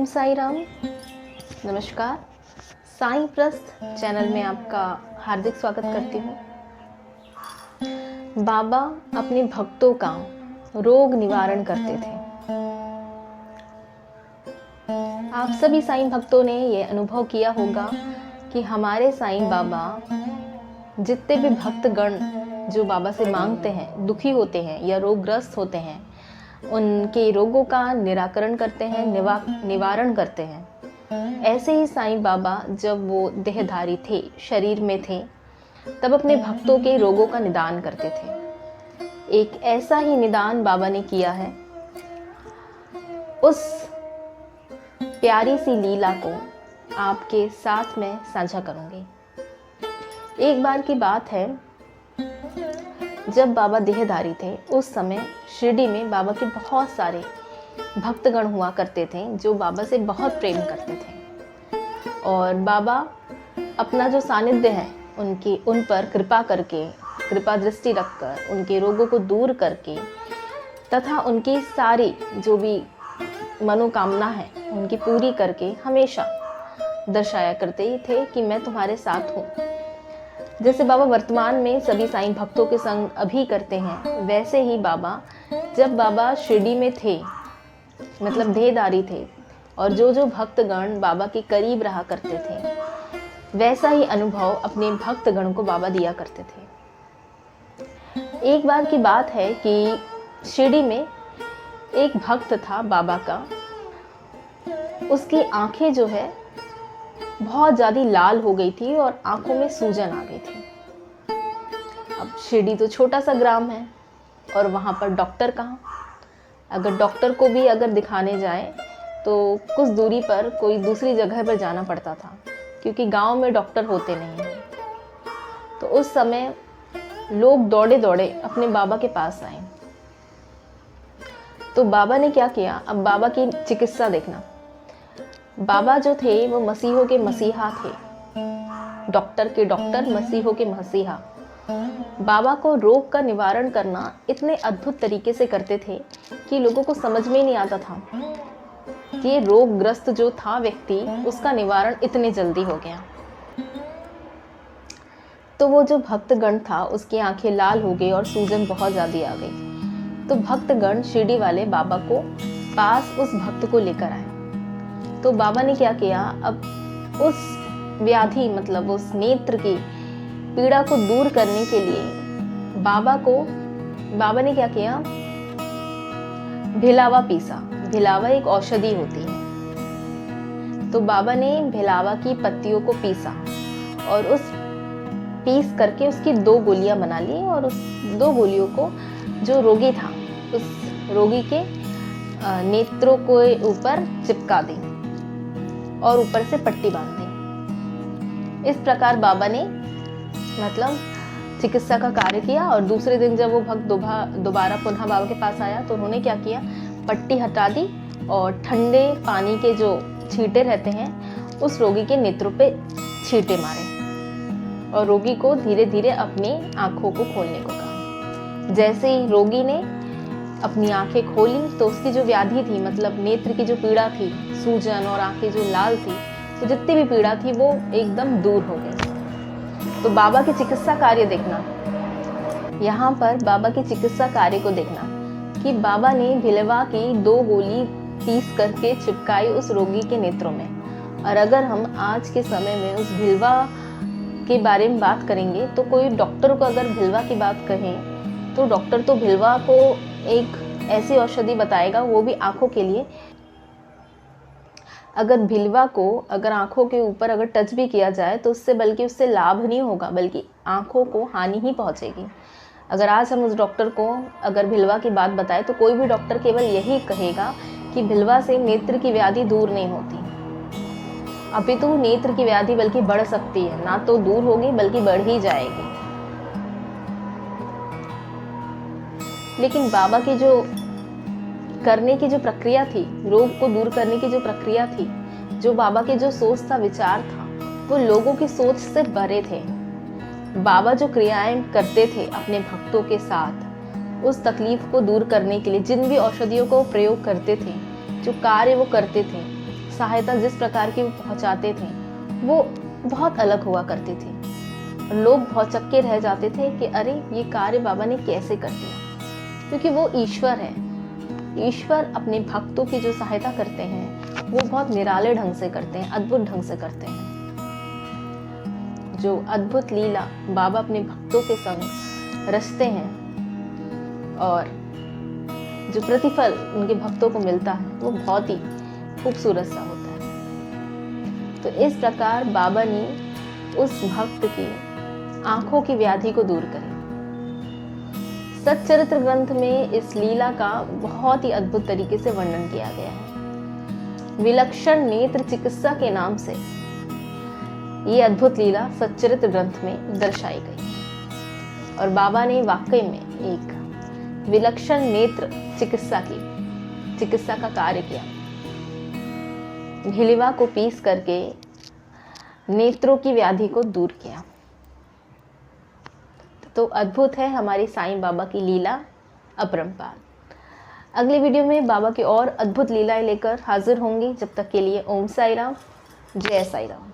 ओम साई राम। नमस्कार। साईं प्रस्थ चैनल में आपका हार्दिक स्वागत करती हूँ। बाबा अपने भक्तों का रोग निवारण करते थे। आप सभी साईं भक्तों ने ये अनुभव किया होगा कि हमारे साईं बाबा जितने भी भक्तगण जो बाबा से मांगते हैं, दुखी होते हैं या रोगग्रस्त होते हैं, उनके रोगों का निराकरण करते हैं, निवारण करते हैं। ऐसे ही साईं बाबा जब वो देहधारी थे, शरीर में थे, तब अपने भक्तों के रोगों का निदान करते थे। एक ऐसा ही निदान बाबा ने किया है। उस प्यारी सी लीला को आपके साथ में साझा करूंगी। एक बार की बात है, जब बाबा देहधारी थे, उस समय शिरडी में बाबा के बहुत सारे भक्तगण हुआ करते थे जो बाबा से बहुत प्रेम करते थे। और बाबा अपना जो सानिध्य है उन पर कृपा करके, कृपा दृष्टि रखकर उनके रोगों को दूर करके तथा उनकी सारी जो भी मनोकामना है उनकी पूरी करके हमेशा दर्शाया करते ही थे कि मैं तुम्हारे साथ हूँ। जैसे बाबा वर्तमान में सभी साईं भक्तों के संग अभी करते हैं, वैसे ही बाबा जब बाबा शिरडी में थे, मतलब देहधारी थे, और जो जो भक्तगण बाबा के करीब रहा करते थे, वैसा ही अनुभव अपने भक्तगण को बाबा दिया करते थे। एक बार की बात है कि शिरडी में एक भक्त था बाबा का। उसकी आंखें जो है बहुत ज़्यादा लाल हो गई थी और आंखों में सूजन आ गई थी। अब शिरडी तो छोटा सा ग्राम है और वहाँ पर डॉक्टर कहाँ। अगर डॉक्टर को भी अगर दिखाने जाए तो कुछ दूरी पर कोई दूसरी जगह पर जाना पड़ता था, क्योंकि गांव में डॉक्टर होते नहीं हैं। तो उस समय लोग दौड़े दौड़े अपने बाबा के पास आए। तो बाबा ने क्या किया, अब बाबा की चिकित्सा देखना। बाबा जो थे वो मसीहों के मसीहा थे, डॉक्टर के डॉक्टर, मसीहों के मसीहा। बाबा को रोग का निवारण करना इतने अद्भुत तरीके से करते थे कि लोगों को समझ में ही नहीं आता था कि ये रोगग्रस्त जो था व्यक्ति, उसका निवारण इतने जल्दी हो गया। तो वो जो भक्तगण था उसकी आंखें लाल हो गई और सूजन बहुत ज़्यादा आ गई। तो भक्तगण शिरडी वाले बाबा को पास उस भक्त को लेकर आए। तो बाबा ने क्या किया, अब उस व्याधि मतलब उस नेत्र की पीड़ा को दूर करने के लिए बाबा ने क्या किया, भिलावा पीसा। भिलावा एक औषधि होती है। तो बाबा ने भिलावा की पत्तियों को पीसा और उस पीस करके उसकी 2 गोलियां बना ली और उस 2 गोलियों को जो रोगी था उस रोगी के नेत्रों के ऊपर चिपका दी और ऊपर से पट्टी बांध दी। इस प्रकार बाबा ने मतलब चिकित्सा का कार्य किया। और दूसरे दिन जब वो भक्त दोबारा पुनः बाबा के पास आया तो उन्होंने क्या किया, पट्टी हटा दी और ठंडे पानी के जो छींटे रहते हैं उस रोगी के नेत्रों पे छींटे मारे और रोगी को धीरे धीरे अपनी आंखों को खोलने को कहा। जैसे ही रोगी ने अपनी आंखें खोली तो उसकी जो व्याधि थी, मतलब नेत्र की जो पीड़ा थी, सूजन और आंखें जो लाल थी, तो जितनी भी पीड़ा थी वो एकदम दूर हो गई। तो बाबा की चिकित्सा कार्य देखना, यहाँ पर बाबा की चिकित्सा कार्य को देखना कि बाबा ने भिलवा की 2 गोली पीस करके चिपकाई उस रोगी के नेत्रों में। और अगर हम आज के समय में उस भिलवा के बारे में बात करेंगे तो कोई डॉक्टर को अगर भिलवा की बात कहें तो डॉक्टर तो भिलवा को एक ऐसी औषधि बताएगा, वो भी आंखों के लिए। अगर भिलवा को अगर आंखों के ऊपर अगर टच भी किया जाए तो उससे लाभ नहीं होगा, बल्कि आंखों को हानि ही पहुंचेगी। अगर आज हम उस डॉक्टर को अगर भिलवा की बात बताएं तो कोई भी डॉक्टर केवल यही कहेगा कि भिलवा से नेत्र की व्याधि दूर नहीं होती, अपितु नेत्र की व्याधि बल्कि बढ़ सकती है, ना तो दूर होगी बल्कि बढ़ ही जाएगी। लेकिन बाबा की जो करने की जो प्रक्रिया थी, रोग को दूर करने की जो प्रक्रिया थी, जो बाबा के जो सोच था, विचार था, वो लोगों की सोच से भरे थे। बाबा जो क्रियाएं करते थे अपने भक्तों के साथ, उस तकलीफ को दूर करने के लिए जिन भी औषधियों को प्रयोग करते थे, जो कार्य वो करते थे, सहायता जिस प्रकार की वो पहुंचाते थे वो बहुत अलग हुआ करती थी। लोग बहुत चक्के रह जाते थे कि अरे ये कार्य बाबा ने कैसे कर दिया, क्योंकि वो ईश्वर है। ईश्वर अपने भक्तों की जो सहायता करते हैं वो बहुत निराले ढंग से करते हैं, अद्भुत ढंग से करते हैं। जो अद्भुत लीला बाबा अपने भक्तों के संग रचते हैं और जो प्रतिफल उनके भक्तों को मिलता है वो बहुत ही खूबसूरत सा होता है। तो इस प्रकार बाबा ने उस भक्त की आंखों की व्याधि को दूर करी। सच्चरित्र ग्रंथ में इस लीला का बहुत ही अद्भुत तरीके से वर्णन किया गया है। विलक्षण नेत्र चिकित्सा के नाम से ये अद्भुत लीला सच्चरित्र ग्रंथ में दर्शाई गई और बाबा ने वाकई में एक विलक्षण नेत्र चिकित्सा का कार्य किया। घिलिवा को पीस करके नेत्रों की व्याधि को दूर किया। तो अद्भुत है हमारी साईं बाबा की लीला, अपरंपार। अगली वीडियो में बाबा की और अद्भुत लीलाएं लेकर हाजिर होंगी। जब तक के लिए ओम साई राम, जय साई राम।